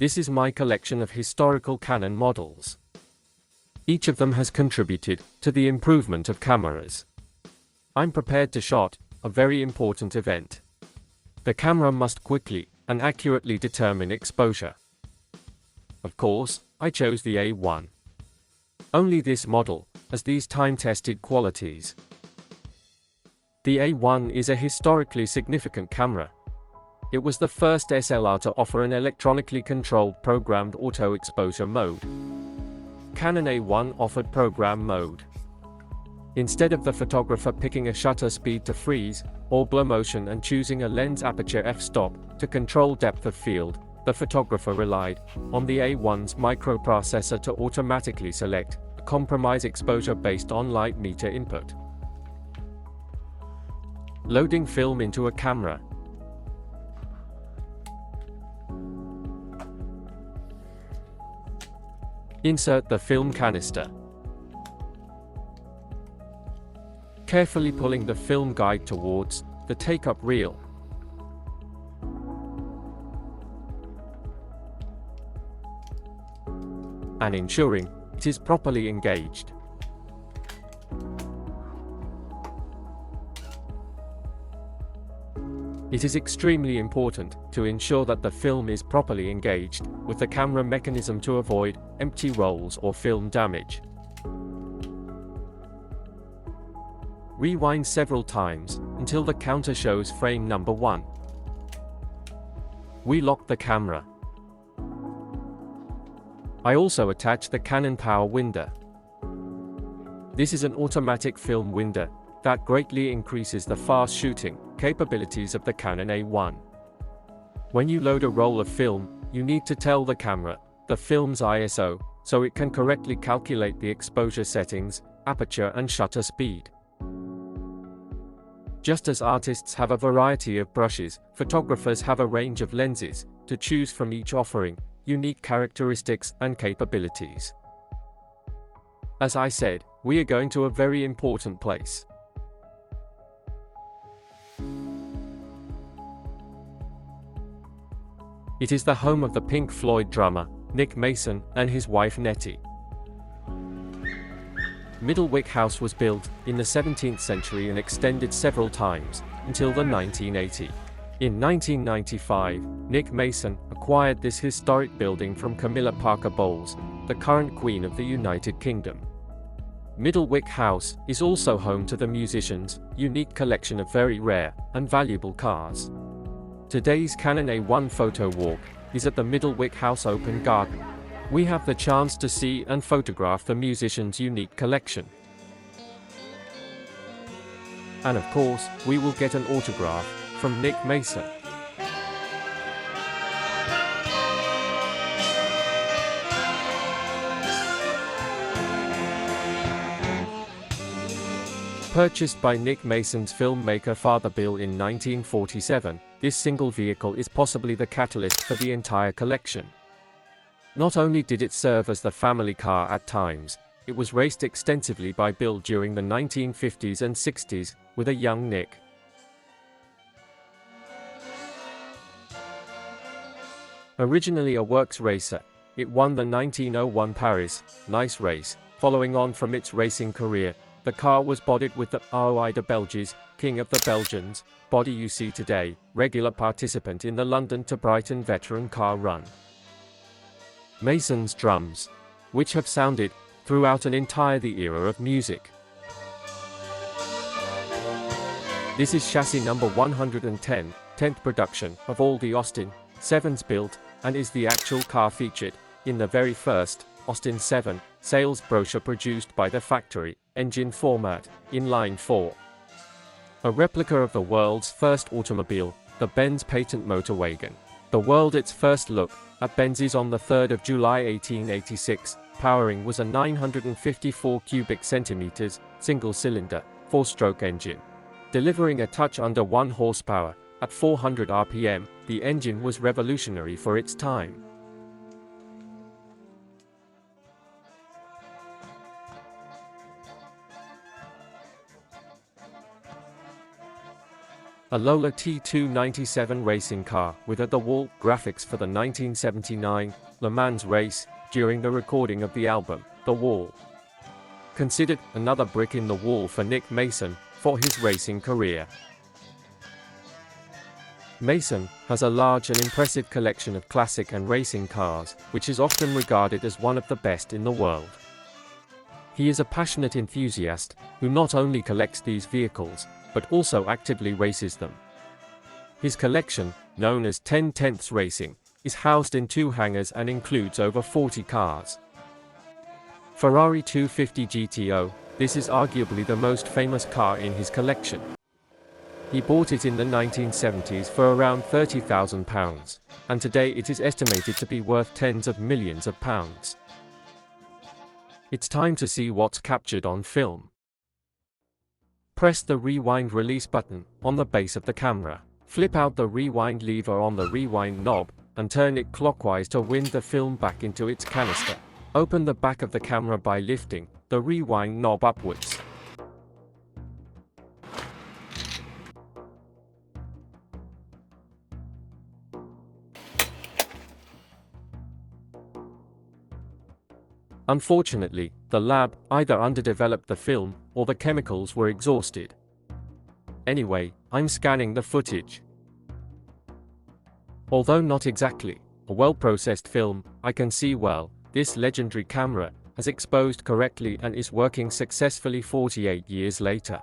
This is my collection of historical Canon models. Each of them has contributed to the improvement of cameras. I'm prepared to shot a very important event. The camera must quickly and accurately determine exposure. Of course, I chose the A1. Only this model has these time-tested qualities. The A1 is a historically significant camera. It was the first SLR to offer an electronically controlled programmed auto exposure mode. Canon A1 offered program mode. Instead of the photographer picking a shutter speed to freeze, or blow motion and choosing a lens aperture f-stop to control depth of field, the photographer relied on the A1's microprocessor to automatically select a compromise exposure based on light meter input. Loading film into a camera. Insert the film canister. Carefully pulling the film guide towards the take-up reel. And ensuring it is properly engaged. It is extremely important to ensure that the film is properly engaged with the camera mechanism to avoid empty rolls or film damage. Rewind several times until the counter shows frame number 1. We lock the camera. I also attach the Canon power window. This is an automatic film window that greatly increases the fast shooting capabilities of the Canon A1. When you load a roll of film, you need to tell the camera the film's ISO, so it can correctly calculate the exposure settings, aperture and shutter speed. Just as artists have a variety of brushes, photographers have a range of lenses to choose from, each offering unique characteristics and capabilities. As I said, we are going to a very important place. It is the home of the Pink Floyd drummer, Nick Mason, and his wife Nettie. Middlewick House was built in the 17th century and extended several times until the 1980s. In 1995, Nick Mason acquired this historic building from Camilla Parker Bowles, the current Queen of the United Kingdom. Middlewick House is also home to the musician's unique collection of very rare and valuable cars. Today's Canon A1 photo walk is at the Middlewick House Open Garden. We have the chance to see and photograph the musician's unique collection. And of course, we will get an autograph from Nick Mason. Purchased by Nick Mason's filmmaker father Bill in 1947, this single vehicle is possibly the catalyst for the entire collection. Not only did it serve as the family car at times, it was raced extensively by Bill during the 1950s and 60s with a young Nick. Originally a works racer, it won the 1901 Paris-Nice race. Following on from its racing career, the car was bodied with the Roi de Belges, King of the Belgians, body you see today, regular participant in the London to Brighton veteran car run. Mason's drums, which have sounded throughout an entire era of music. This is chassis number 110, 10th production of all the Austin 7s built, and is the actual car featured in the very first Austin 7 sales brochure produced by the factory engine format in line 4. A replica of the world's first automobile, the Benz patent motor wagon. The world its first look at Benz's on the 3rd of July 1886. Powering was a 954 cubic centimeters single-cylinder 4-stroke engine. Delivering a touch under 1 horsepower at 400 RPM, the engine was revolutionary for its time. a Lola T297 racing car with at-the-wall graphics for the 1979 Le Mans race during the recording of the album, The Wall. Considered another brick in the wall for Nick Mason for his racing career. Mason has a large and impressive collection of classic and racing cars, which is often regarded as one of the best in the world. He is a passionate enthusiast who not only collects these vehicles, but also actively races them. His collection, known as 10/10 Racing, is housed in 2 hangars and includes over 40 cars. Ferrari 250 GTO, this is arguably the most famous car in his collection. He bought it in the 1970s for around £30,000, and today it is estimated to be worth tens of millions of pounds. It's time to see what's captured on film. Press the rewind release button on the base of the camera. Flip out the rewind lever on the rewind knob and turn it clockwise to wind the film back into its canister. Open the back of the camera by lifting the rewind knob upwards. Unfortunately, the lab either underdeveloped the film or the chemicals were exhausted. Anyway, I'm scanning the footage. Although not exactly a well-processed film, I can see well, this legendary camera has exposed correctly and is working successfully 48 years later.